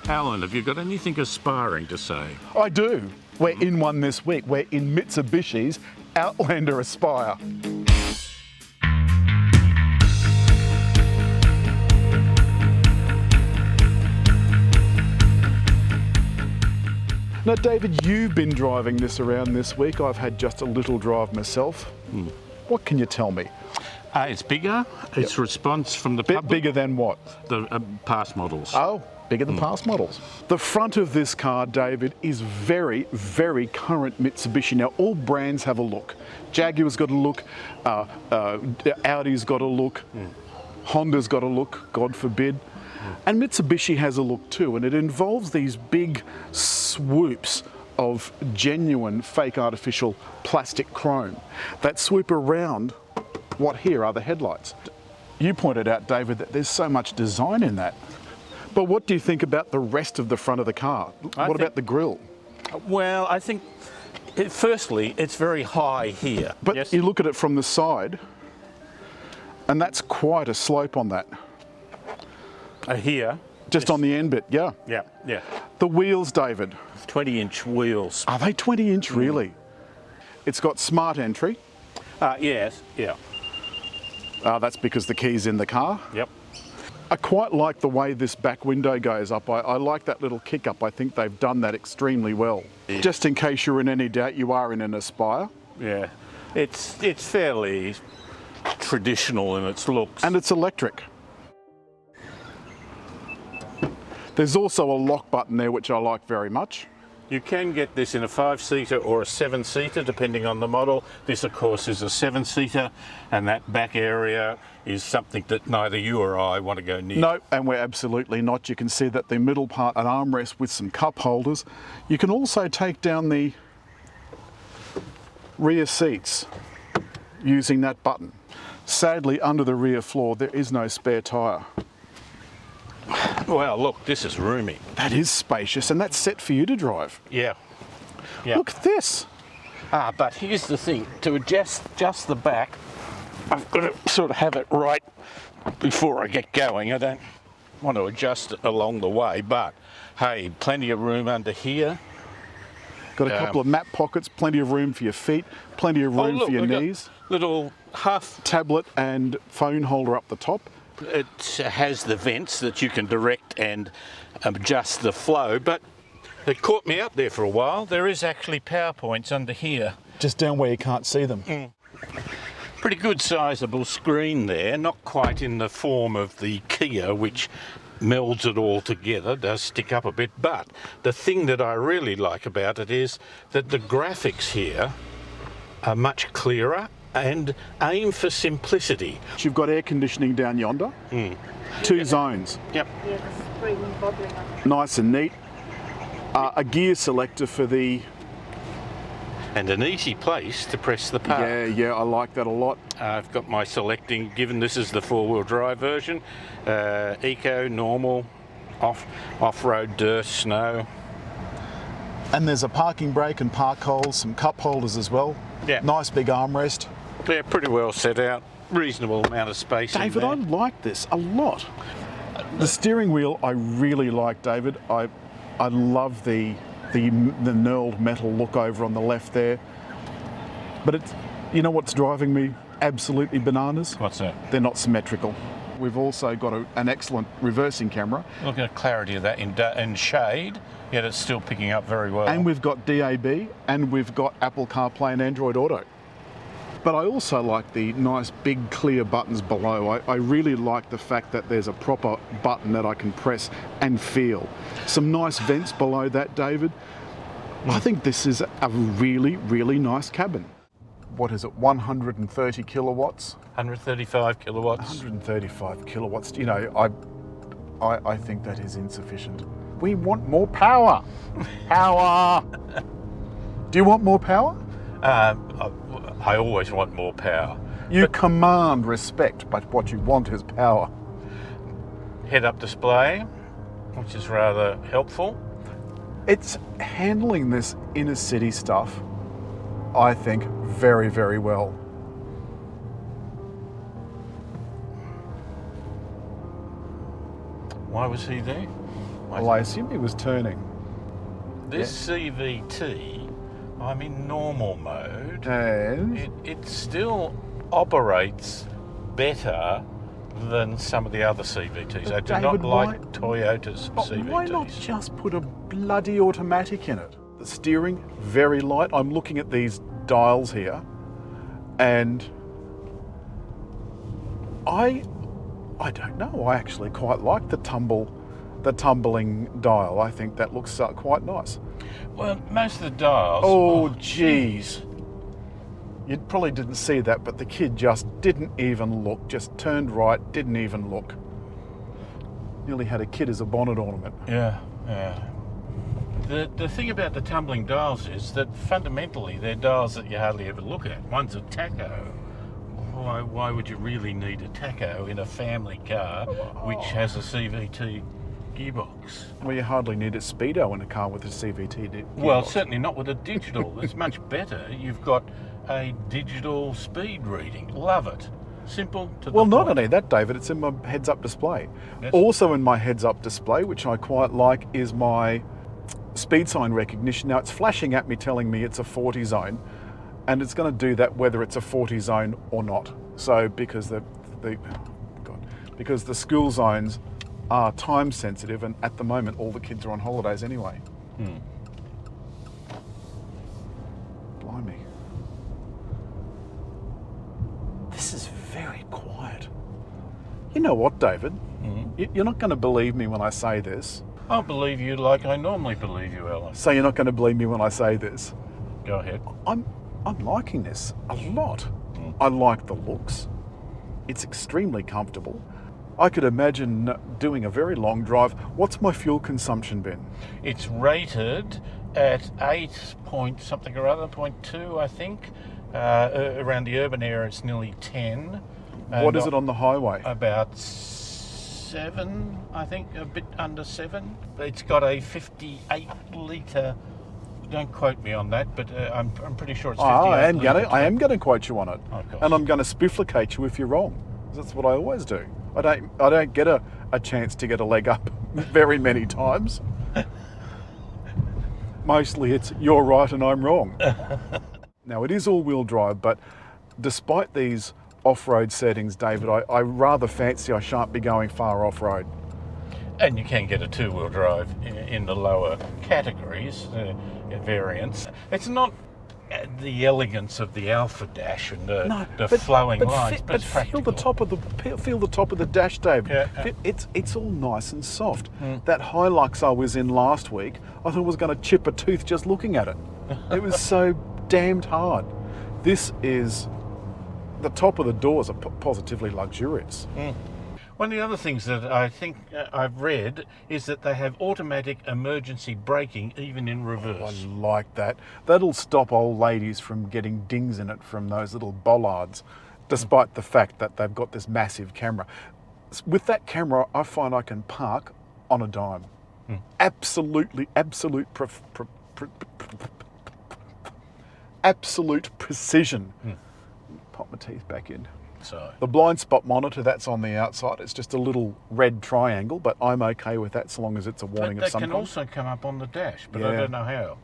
Alan, have you got anything aspiring to say? I do. We're in one this week. We're in Mitsubishi's Outlander Aspire. Now, David, you've been driving this around this week. I've had just a little drive myself. What can you tell me? It's bigger. Its response from the Bit public. bigger than what? The past models. Oh, bigger than past models. The front of this car, David, is very, very current Mitsubishi. Now, all brands have a look. Jaguar's got a look, Audi's got a look, Honda's got a look, God forbid. And Mitsubishi has a look too, and it involves these big swoops of genuine fake artificial plastic chrome that swoop around what here are the headlights. You pointed out, David, that there's so much design in that. But what do you think about the rest of the front of the car? What about the grille? Well, I think, firstly, it's very high here. But yes? you look at it from the side, and that's quite a slope on that. Here. Just on the end bit, yeah. Yeah. The wheels, David. 20-inch wheels. Are they 20-inch really? It's got smart entry. Yes, yeah. That's because the key's in the car. Yep. I quite like the way this back window goes up. I like that little kick up. I think they've done that extremely well. Yeah. Just in case you're in any doubt, you are in an Aspire. Yeah. It's fairly traditional in its looks. And it's electric. There's also a lock button there, which I like very much. You can get this in a 5-seater or a 7-seater, depending on the model. This, of course, is a 7-seater, and that back area is something that neither you or I want to go near. No, and we're absolutely not. You can see that the middle part, an armrest with some cup holders. You can also take down the rear seats using that button. Sadly, under the rear floor, there is no spare tyre. Well, look, this is roomy. That is spacious, and that's set for you to drive. Yeah. Look at this. But here's the thing. To adjust the back, I've got to sort of have it right before I get going. I don't want to adjust it along the way, but hey, plenty of room under here. Got a couple of map pockets, plenty of room for your feet, plenty of room for your knees. Little huff. Tablet and phone holder up the top. It has the vents that you can direct and adjust the flow, but it caught me up there for a while. There is actually power points under here. Just down where you can't see them. Pretty good sizable screen there, not quite in the form of the Kia, which melds it all together, does stick up a bit, but the thing that I really like about it is that the graphics here are much clearer and aim for simplicity. You've got air conditioning down yonder. 2 zones. Yep. Yeah, the spring bobbling up. Nice and neat. A gear selector for the... And an easy place to press the power. Yeah, I like that a lot. I've got my selecting, given this is the 4-wheel drive version, eco, normal, off-road, dirt, snow. And there's a parking brake and park holes, some cup holders as well. Yeah. Nice big armrest. They're pretty well set out, reasonable amount of space David, in I there. like this a lot. The steering wheel I really like, David. I love the knurled metal look over on the left there. But it's, you know what's driving me absolutely bananas? What's that? They're not symmetrical. We've also got an excellent reversing camera. Look at the clarity of that in shade, yet it's still picking up very well. And we've got DAB, and we've got Apple CarPlay and Android Auto. But I also like the nice big clear buttons below. I really like the fact that there's a proper button that I can press and feel. Some nice vents below that, David. I think this is a really, really nice cabin. What is it, 130 kilowatts? 135 kilowatts. 135 kilowatts. You know, I think that is insufficient. We want more power. Power. Do you want more power? I always want more power. You command respect, but what you want is power. Head-up display, which is rather helpful. It's handling this inner city stuff, I think, very, very well. Why was he there? Well, I assume he was turning. This CVT, I'm in normal mode. And It still operates better than some of the other CVTs. I do not David, like why- Toyota's CVTs. why not just put a bloody automatic in it? The steering, very light. I'm looking at these dials here, and I don't know. I actually quite like the tumbling dial. I think that looks quite nice. Well, most of the dials... Oh, jeez. You probably didn't see that, but the kid just didn't even look. Just turned right, didn't even look. Nearly had a kid as a bonnet ornament. Yeah. The thing about the tumbling dials is that fundamentally they're dials that you hardly ever look at. One's a tacho. Why would you really need a tacho in a family car which has a CVT gearbox? Well, you hardly need a speedo in a car with a CVT gearbox. Well, certainly not with a digital. It's much better. You've got a digital speed reading. Love it. Simple to the Well, not point. only that, David, it's in my heads-up display. Yes. Also in my heads-up display, which I quite like, is my speed sign recognition. Now, it's flashing at me, telling me it's a 40 zone, and it's going to do that whether it's a 40 zone or not. So, because because the school zones are time sensitive, and at the moment, all the kids are on holidays anyway. Blimey. This is very quiet. You know what, David? You're not going to believe me when I say this. I'll believe you like I normally believe you, Alan. So you're not going to believe me when I say this. Go ahead. I'm liking this a lot. I like the looks. It's extremely comfortable. I could imagine doing a very long drive. What's my fuel consumption been? It's rated at 8 point something or other, 0.2, I think. Around the urban area, it's nearly 10. What is it on the highway? About 7, I think, a bit under 7. It's got a 58 litre. Don't quote me on that, but I'm pretty sure it's 58. I am going to quote you on it, Of course. and I'm going to spifflicate you if you're wrong. That's what I always do. I don't get a chance to get a leg up very many times. Mostly it's you're right and I'm wrong. Now, it is all-wheel drive, but despite these off-road settings, David, I rather fancy I shan't be going far off-road. And you can get a two-wheel drive in the lower categories, variants. It's not the elegance of the Alpha Dash and the flowing lines, but it's practical. feel the top of the dash, David. Yeah. It's all nice and soft. That Hilux I was in last week, I thought I was going to chip a tooth just looking at it. It was so damned hard. This is the top of the doors are positively luxurious. One of the other things that I think I've read is that they have automatic emergency braking even in I reverse. like that. That'll stop old ladies from getting dings in it from those little bollards, despite the fact that they've got this massive camera. With that camera, I find I can park on a dime. Absolute precision. Pop my teeth back in. So The blind spot monitor, that's on the outside. It's just a little red triangle, but I'm okay with that so long as it's a warning of that some can kind. also come up on the dash, but I Yeah. don't know how.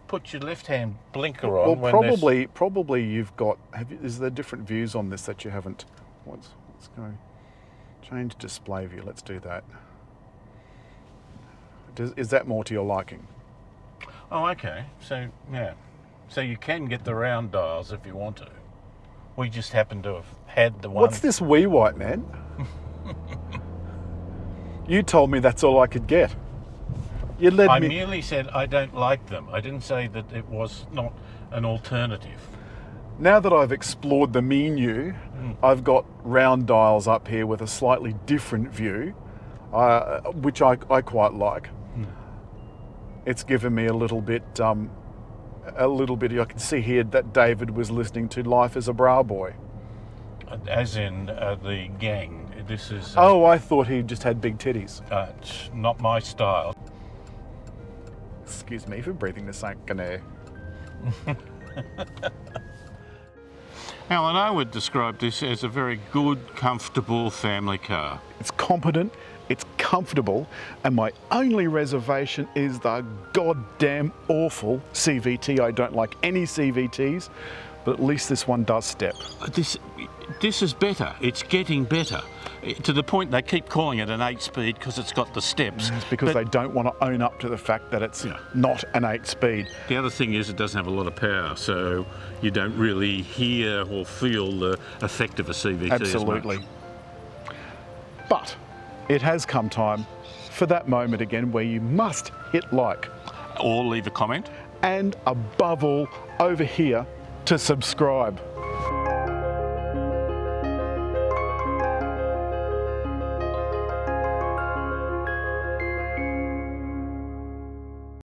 Put your left-hand blinker on. Well, when there's- probably you've got. Is there different views on this that you haven't? Let's go. Change display view. Let's do that. Is that more to your liking? Oh, okay. So yeah, so you can get the round dials if you want to. We just happen to have had the one. What's this wee white man? You told me that's all I could get. You led I me. merely said I don't like them. I didn't say that it was not an alternative. Now that I've explored the menu, I've got round dials up here with a slightly different view, which I quite like. It's given me a little bit. I can see here that David was listening to Life as a Bra Boy. As in the gang. This is Oh, I thought he just had big titties. it's not my style. Excuse me for breathing the sunken air. Alan, I would describe this as a very good, comfortable family car. It's competent, it's comfortable, and my only reservation is the goddamn awful CVT. I don't like any CVTs, but at least this one does step. This is better. It's getting better. To the point they keep calling it an 8-speed because it's got the steps. It's because they don't want to own up to the fact that it's not an 8-speed. The other thing is it doesn't have a lot of power, so you don't really hear or feel the effect of a CVT Absolutely. as much. But it has come time for that moment again where you must hit like. Or leave a comment. And above all, over here, to subscribe.